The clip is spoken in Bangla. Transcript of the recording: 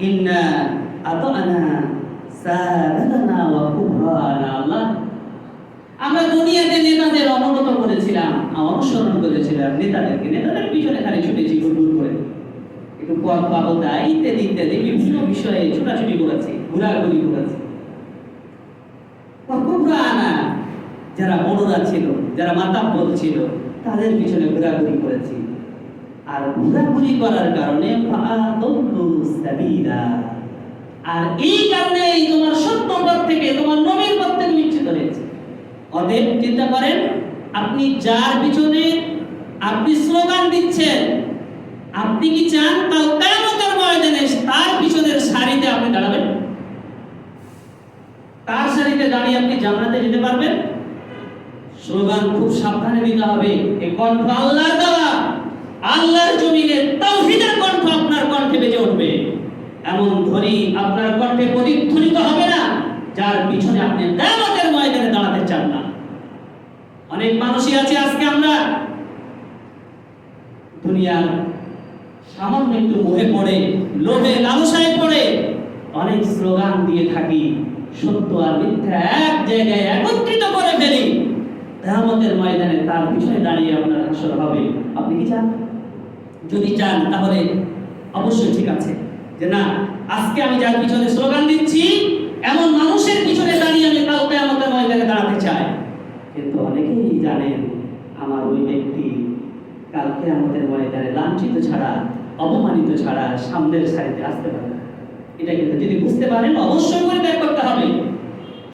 ইন্না আতানা সাদাতানা ওয়া কুবরানা। আল্লাহ, আমরা দুনিয়াতে নেতাদের অনুগত করেছিলাম, অনুসরণ করেছিলাম নেতাদেরকে, নেতাদের পিছনে খালি ছুটেছি ঘুরঘুর করে, একটু পদ পাবতা ইত্যাদি ইত্যাদি বিভিন্ন বিষয়ে ছোটাছুটি করেছি, ঘোরাঘুরি করেছি। কুবরানা, যারা বড়রা ছিল, যারা মাতাব্বর ছিল, তাদের পিছনে ঘোরাঘুরি করেছি। আর ঘোরাঘুরি করার কারণে আর এই কারণে তোমার সত্য পথ থেকে, তোমার নবীর পথ থেকে বিচ্যুত হয়েছে। অতএব চিন্তা করেন, আপনি যার পিছনে আপনি স্লোগান দিচ্ছেন, আপনি কি চান কাল কিয়ামতের ময়দানে তার পিছনের সারিতে আপনি দাঁড়াবেন? তার সারিতে দাঁড়িয়ে আপনি জান্নাতে যেতে পারবেন? স্লোগান খুব সাবধানে দিতে হবে। এই কণ্ঠ আল্লাহর দেওয়া, আল্লাহর জমিনে তাওহীদের কণ্ঠ আপনার কণ্ঠে বেজে উঠবে। এমন ধ্বনি আপনার কণ্ঠে প্রতিধ্বনিত হবে না যার পিছনে আপনি কিয়ামতের ময়দানে দাঁড়াতে চান না। অনেক মানুষই আছে আজকে আমরা দুনিয়ার সামান্য একটু মোহে পড়ে, লোভে লালসায় পড়ে অনেক স্লোগান দিয়ে থাকি, সত্য আর মিথ্যা এক জায়গায় একত্রিত করে ফেলি। কিয়ামতের ময়দানে তার পিছনে দাঁড়িয়ে আপনার হাসর হবে। আপনি কি চান? যদি চান তাহলে অবশ্যই ঠিক আছে যে না, আজকে আমি যার পিছনে স্লোগান দিচ্ছি এমন মানুষের পিছনে দাঁড়িয়ে আমি কাল কিয়ামতের ময়দানে দাঁড়াতে চাই। কিন্তু অনেকেই জানেন আমার ওই ব্যক্তি কাল কিয়ামতের ময়দানে লাঞ্ছিত ছাড়া, অপমানিত ছাড়া সামনের সারিতে আসতে পারে না। এটা কিন্তু যদি বুঝতে পারেন অবশ্যই পরিত্যাগ করতে হবে।